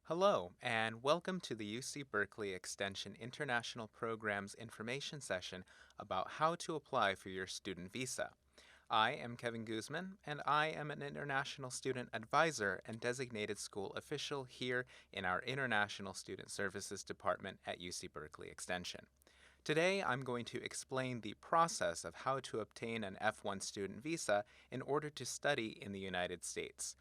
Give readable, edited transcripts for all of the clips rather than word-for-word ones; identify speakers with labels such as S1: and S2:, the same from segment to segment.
S1: Hello, and welcome to the UC Berkeley Extension International Programs information session about how to apply for your student visa. I am Kevin Guzman, and I am an International Student Advisor and Designated School Official here in our International Student Services Department at UC Berkeley Extension. Today, I'm going to explain the process of how to obtain an F1 student visa in order to study in the United States.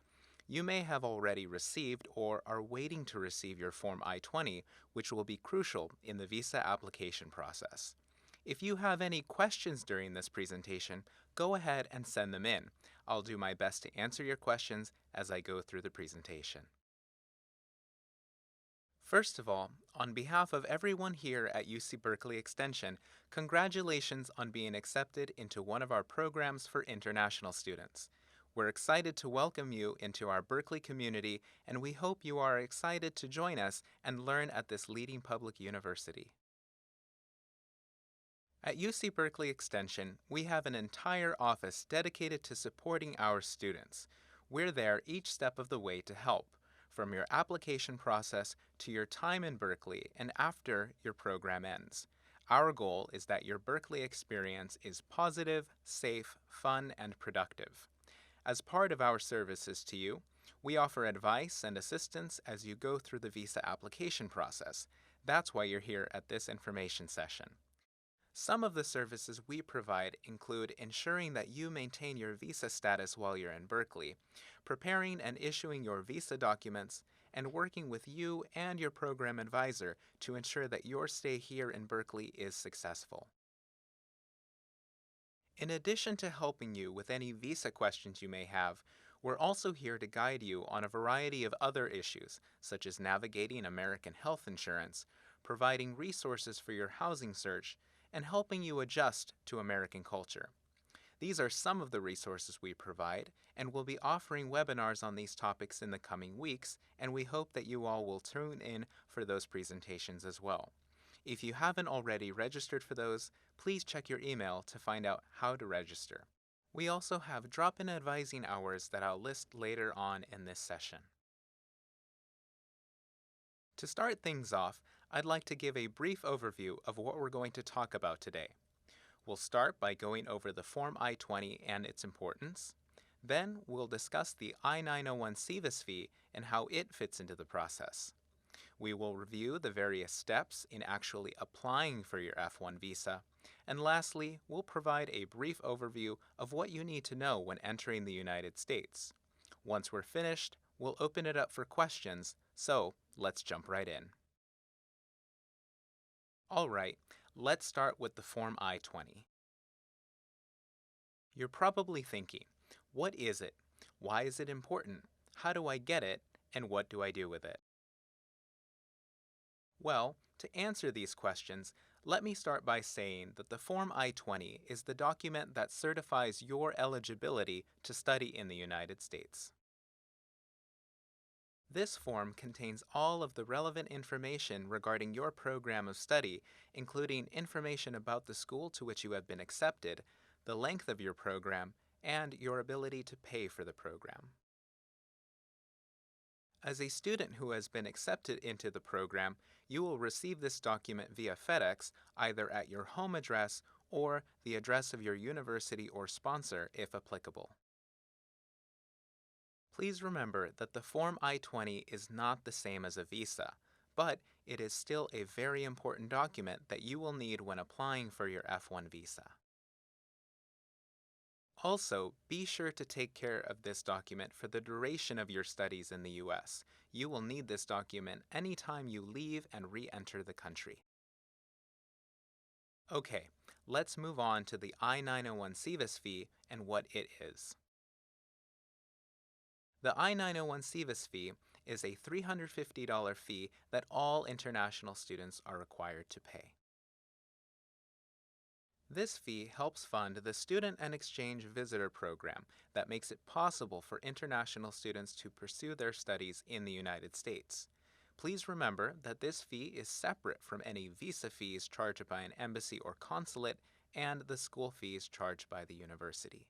S1: You may have already received or are waiting to receive your Form I-20, which will be crucial in the visa application process. If you have any questions during this presentation, go ahead and send them in. I'll do my best to answer your questions as I go through the presentation. First of all, on behalf of everyone here at UC Berkeley Extension, congratulations on being accepted into one of our programs for international students. We're excited to welcome you into our Berkeley community, and we hope you are excited to join us and learn at this leading public university. At UC Berkeley Extension, we have an entire office dedicated to supporting our students. We're there each step of the way to help, from your application process to your time in Berkeley and after your program ends. Our goal is that your Berkeley experience is positive, safe, fun, and productive. As part of our services to you, we offer advice and assistance as you go through the visa application process. That's why you're here at this information session. Some of the services we provide include ensuring that you maintain your visa status while you're in Berkeley, preparing and issuing your visa documents, and working with you and your program advisor to ensure that your stay here in Berkeley is successful. In addition to helping you with any visa questions you may have, we're also here to guide you on a variety of other issues, such as navigating American health insurance, providing resources for your housing search, and helping you adjust to American culture. These are some of the resources we provide, and we'll be offering webinars on these topics in the coming weeks, and we hope that you all will tune in for those presentations as well. If you haven't already registered for those, please check your email to find out how to register. We also have drop-in advising hours that I'll list later on in this session. To start things off, I'd like to give a brief overview of what we're going to talk about today. We'll start by going over the Form I-20 and its importance. Then we'll discuss the I-901 Sevis Fee and how it fits into the process. We will review the various steps in actually applying for your F1 visa. And lastly, we'll provide a brief overview of what you need to know when entering the United States. Once we're finished, we'll open it up for questions, so let's jump right in. All right, let's start with the Form I-20. You're probably thinking, what is it? Why is it important? How do I get it? And what do I do with it? Well, to answer these questions, let me start by saying that the Form I-20 is the document that certifies your eligibility to study in the United States. This form contains all of the relevant information regarding your program of study, including information about the school to which you have been accepted, the length of your program, and your ability to pay for the program. As a student who has been accepted into the program, you will receive this document via FedEx either at your home address or the address of your university or sponsor if applicable. Please remember that the Form I-20 is not the same as a visa, but it is still a very important document that you will need when applying for your F1 visa. Also, be sure to take care of this document for the duration of your studies in the U.S. You will need this document anytime you leave and re-enter the country. Okay, let's move on to the I-901 Sevis Fee and what it is. The I-901 Sevis Fee is a $350 fee that all international students are required to pay. This fee helps fund the Student and Exchange Visitor Program that makes it possible for international students to pursue their studies in the United States. Please remember that this fee is separate from any visa fees charged by an embassy or consulate and the school fees charged by the university.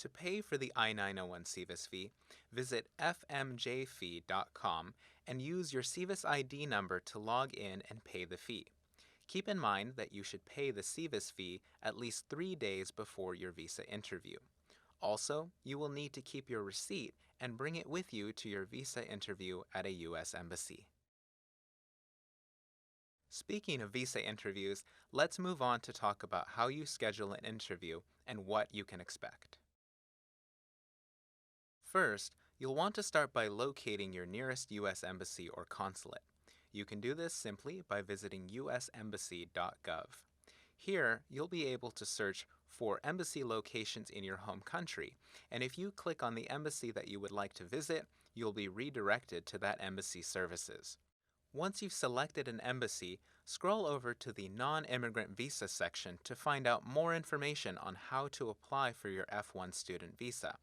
S1: To pay for the I-901 Sevis Fee, visit fmjfee.com and use your Sevis ID number to log in and pay the fee. Keep in mind that you should pay the Sevis fee at least 3 days before your visa interview. Also, you will need to keep your receipt and bring it with you to your visa interview at a U.S. embassy. Speaking of visa interviews, let's move on to talk about how you schedule an interview and what you can expect. First, you'll want to start by locating your nearest U.S. embassy or consulate. You can do this simply by visiting usembassy.gov. Here, you'll be able to search for embassy locations in your home country, and if you click on the embassy that you would like to visit, you'll be redirected to that embassy's services. Once you've selected an embassy, scroll over to the Non-Immigrant Visa section to find out more information on how to apply for your F1 student visa.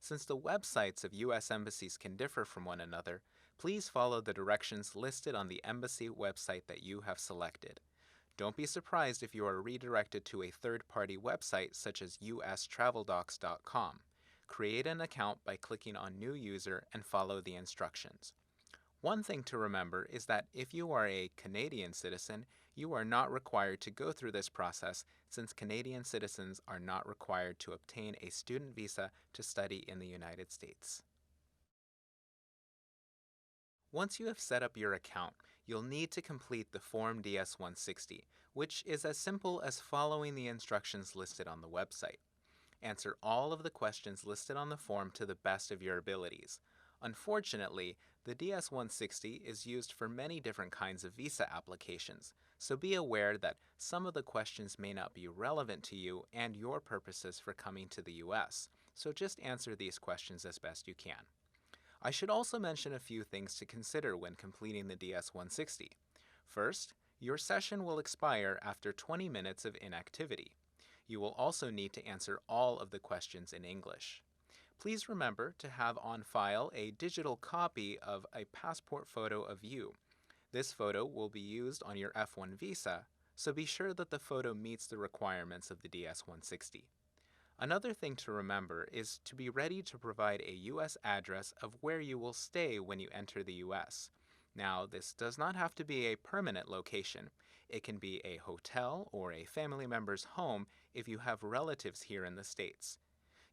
S1: Since the websites of U.S. embassies can differ from one another, please follow the directions listed on the embassy website that you have selected. Don't be surprised if you are redirected to a third-party website such as ustraveldocs.com. Create an account by clicking on New User and follow the instructions. One thing to remember is that if you are a Canadian citizen, you are not required to go through this process since Canadian citizens are not required to obtain a student visa to study in the United States. Once you have set up your account, you'll need to complete the Form DS-160, which is as simple as following the instructions listed on the website. Answer all of the questions listed on the form to the best of your abilities. Unfortunately, the DS-160 is used for many different kinds of visa applications, so be aware that some of the questions may not be relevant to you and your purposes for coming to the U.S., so just answer these questions as best you can. I should also mention a few things to consider when completing the DS-160. First, your session will expire after 20 minutes of inactivity. You will also need to answer all of the questions in English. Please remember to have on file a digital copy of a passport photo of you. This photo will be used on your F1 visa, so be sure that the photo meets the requirements of the DS-160. Another thing to remember is to be ready to provide a U.S. address of where you will stay when you enter the U.S. Now, this does not have to be a permanent location. It can be a hotel or a family member's home if you have relatives here in the States.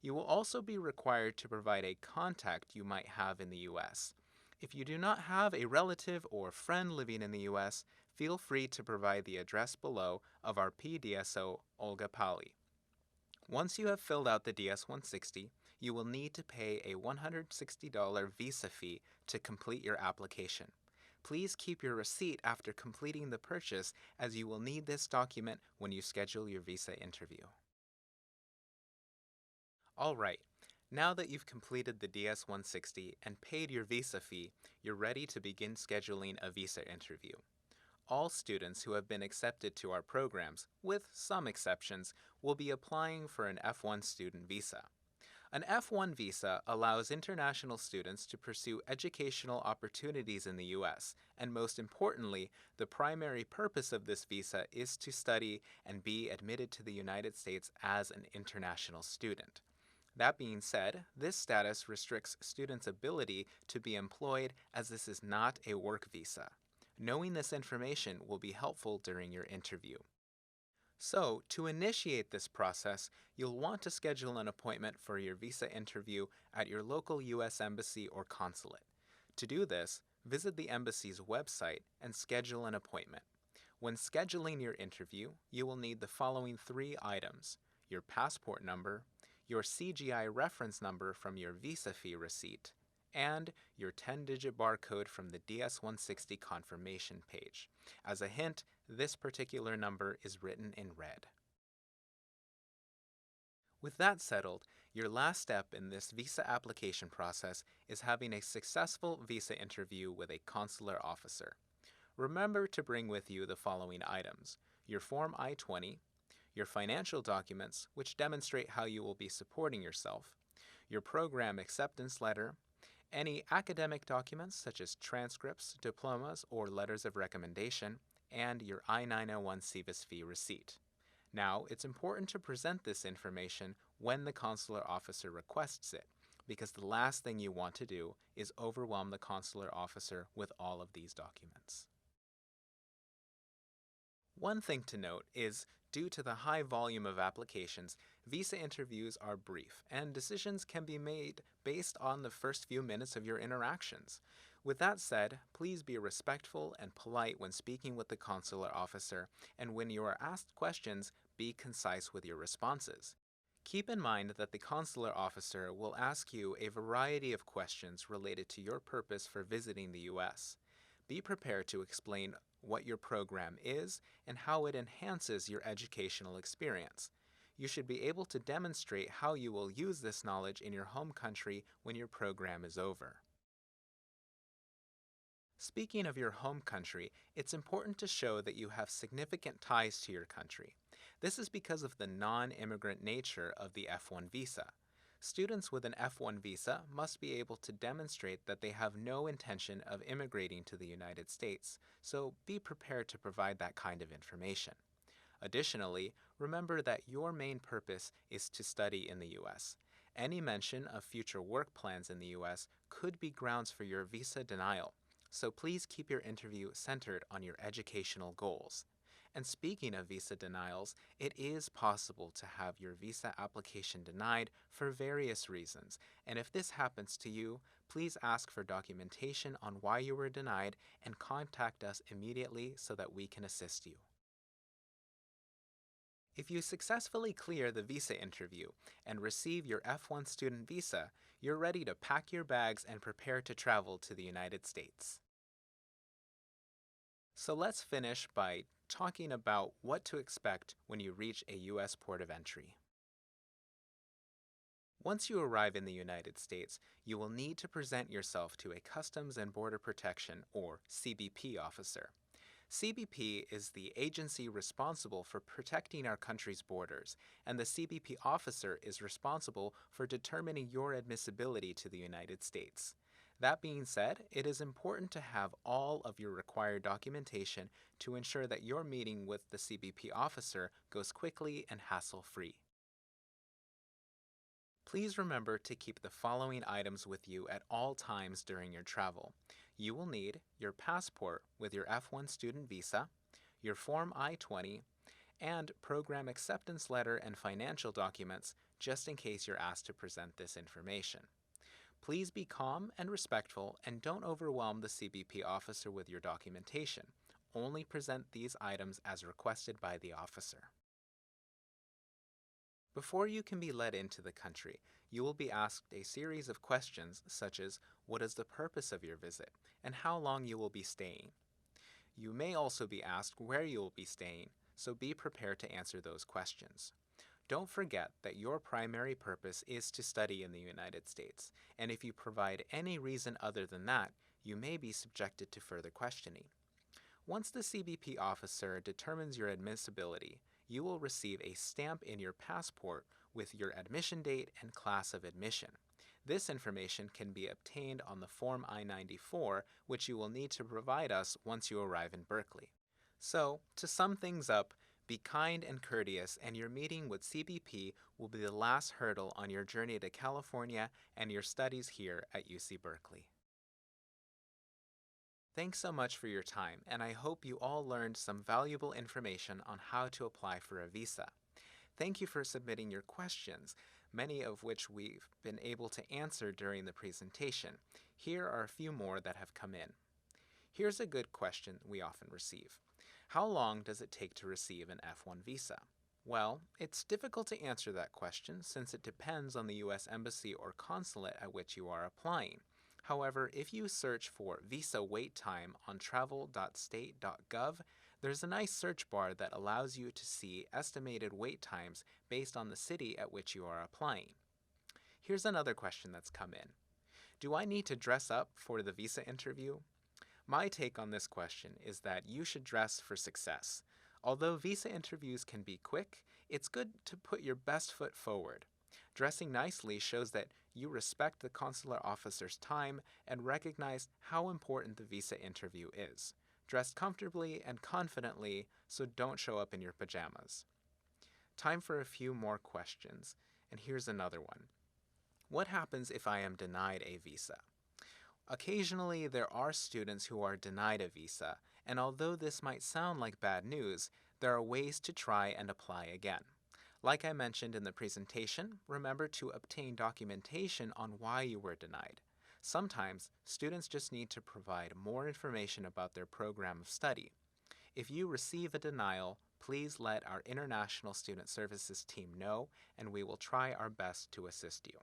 S1: You will also be required to provide a contact you might have in the U.S. If you do not have a relative or friend living in the U.S., feel free to provide the address below of our PDSO, Olga Pali. Once you have filled out the DS-160, you will need to pay a $160 visa fee to complete your application. Please keep your receipt after completing the purchase, as you will need this document when you schedule your visa interview. Alright, now that you've completed the DS-160 and paid your visa fee, you're ready to begin scheduling a visa interview. All students who have been accepted to our programs, with some exceptions, will be applying for an F1 student visa. An F1 visa allows international students to pursue educational opportunities in the U.S., and most importantly, the primary purpose of this visa is to study and be admitted to the United States as an international student. That being said, this status restricts students' ability to be employed, as this is not a work visa. Knowing this information will be helpful during your interview. So, to initiate this process, you'll want to schedule an appointment for your visa interview at your local U.S. embassy or consulate. To do this, visit the embassy's website and schedule an appointment. When scheduling your interview, you will need the following 3 items: your passport number, your CGI reference number from your visa fee receipt, and your 10-digit barcode from the DS-160 confirmation page. As a hint, this particular number is written in red. With that settled, your last step in this visa application process is having a successful visa interview with a consular officer. Remember to bring with you the following items: your Form I-20, your financial documents, which demonstrate how you will be supporting yourself, your program acceptance letter, any academic documents such as transcripts, diplomas, or letters of recommendation, and your I-901 Sevis Fee receipt. Now, it's important to present this information when the consular officer requests it, because the last thing you want to do is overwhelm the consular officer with all of these documents. One thing to note is, due to the high volume of applications, visa interviews are brief, and decisions can be made based on the first few minutes of your interactions. With that said, please be respectful and polite when speaking with the consular officer, and when you are asked questions, be concise with your responses. Keep in mind that the consular officer will ask you a variety of questions related to your purpose for visiting the U.S. Be prepared to explain what your program is and how it enhances your educational experience. You should be able to demonstrate how you will use this knowledge in your home country when your program is over. Speaking of your home country, it's important to show that you have significant ties to your country. This is because of the non-immigrant nature of the F1 visa. Students with an F1 visa must be able to demonstrate that they have no intention of immigrating to the United States, so be prepared to provide that kind of information. Additionally, remember that your main purpose is to study in the U.S. Any mention of future work plans in the U.S. could be grounds for your visa denial, so please keep your interview centered on your educational goals. And speaking of visa denials, it is possible to have your visa application denied for various reasons, and if this happens to you, please ask for documentation on why you were denied and contact us immediately so that we can assist you. If you successfully clear the visa interview and receive your F1 student visa, you're ready to pack your bags and prepare to travel to the United States. So let's finish by talking about what to expect when you reach a U.S. port of entry. Once you arrive in the United States, you will need to present yourself to a Customs and Border Protection, or CBP, officer. CBP is the agency responsible for protecting our country's borders, and the CBP officer is responsible for determining your admissibility to the United States. That being said, it is important to have all of your required documentation to ensure that your meeting with the CBP officer goes quickly and hassle-free. Please remember to keep the following items with you at all times during your travel. You will need your passport with your F1 student visa, your Form I-20, and program acceptance letter and financial documents just in case you're asked to present this information. Please be calm and respectful and don't overwhelm the CBP officer with your documentation. Only present these items as requested by the officer. Before you can be let into the country, you will be asked a series of questions such as what is the purpose of your visit and how long you will be staying. You may also be asked where you will be staying, so be prepared to answer those questions. Don't forget that your primary purpose is to study in the United States, and if you provide any reason other than that, you may be subjected to further questioning. Once the CBP officer determines your admissibility, you will receive a stamp in your passport with your admission date and class of admission. This information can be obtained on the Form I-94, which you will need to provide us once you arrive in Berkeley. So, to sum things up, be kind and courteous, and your meeting with CBP will be the last hurdle on your journey to California and your studies here at UC Berkeley. Thanks so much for your time, and I hope you all learned some valuable information on how to apply for a visa. Thank you for submitting your questions, many of which we've been able to answer during the presentation. Here are a few more that have come in. Here's a good question we often receive. How long does it take to receive an F1 visa? Well, it's difficult to answer that question since it depends on the U.S. Embassy or consulate at which you are applying. However, if you search for visa wait time on travel.state.gov, there's a nice search bar that allows you to see estimated wait times based on the city at which you are applying. Here's another question that's come in. Do I need to dress up for the visa interview? My take on this question is that you should dress for success. Although visa interviews can be quick, it's good to put your best foot forward. Dressing nicely shows that you respect the consular officer's time and recognize how important the visa interview is. Dress comfortably and confidently, so don't show up in your pajamas. Time for a few more questions. And here's another one. What happens if I am denied a visa? Occasionally, there are students who are denied a visa, and although this might sound like bad news, there are ways to try and apply again. Like I mentioned in the presentation, remember to obtain documentation on why you were denied. Sometimes, students just need to provide more information about their program of study. If you receive a denial, please let our International Student Services team know, and we will try our best to assist you.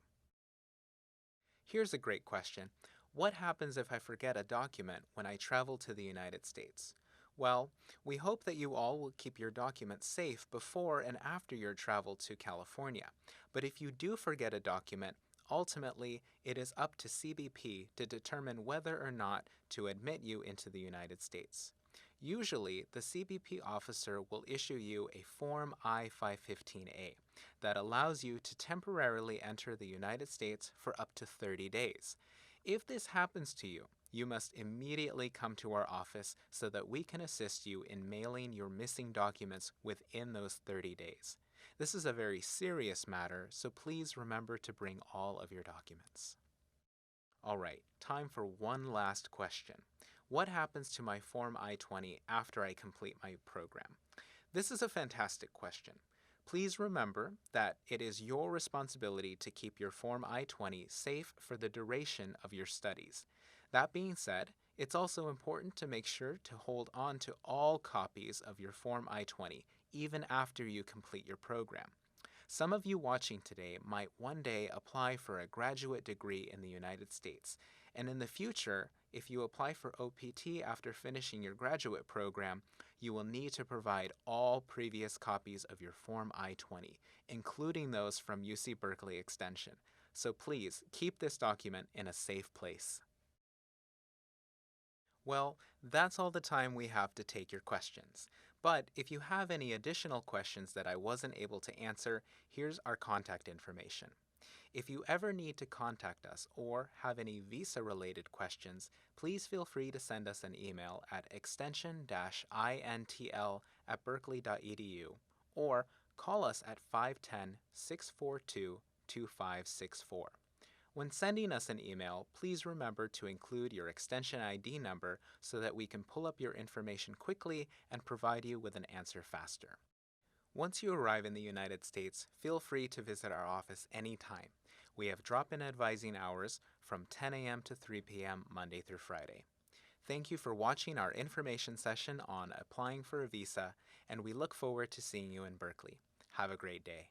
S1: Here's a great question. What happens if I forget a document when I travel to the United States? Well, we hope that you all will keep your documents safe before and after your travel to California. But if you do forget a document, ultimately it is up to CBP to determine whether or not to admit you into the United States. Usually, the CBP officer will issue you a Form I-515A that allows you to temporarily enter the United States for up to 30 days. If this happens to you, you must immediately come to our office so that we can assist you in mailing your missing documents within those 30 days. This is a very serious matter, so please remember to bring all of your documents. All right, time for one last question. What happens to my Form I-20 after I complete my program? This is a fantastic question. Please remember that it is your responsibility to keep your Form I-20 safe for the duration of your studies. That being said, it's also important to make sure to hold on to all copies of your Form I-20 even after you complete your program. Some of you watching today might one day apply for a graduate degree in the United States, and in the future, if you apply for OPT after finishing your graduate program, you will need to provide all previous copies of your Form I-20, including those from UC Berkeley Extension. So please keep this document in a safe place. Well, that's all the time we have to take your questions. But if you have any additional questions that I wasn't able to answer, here's our contact information. If you ever need to contact us or have any visa-related questions, please feel free to send us an email at extension-intl@berkeley.edu or call us at 510-642-2564. When sending us an email, please remember to include your extension ID number so that we can pull up your information quickly and provide you with an answer faster. Once you arrive in the United States, feel free to visit our office anytime. We have drop-in advising hours from 10 a.m. to 3 p.m. Monday through Friday. Thank you for watching our information session on applying for a visa, and we look forward to seeing you in Berkeley. Have a great day.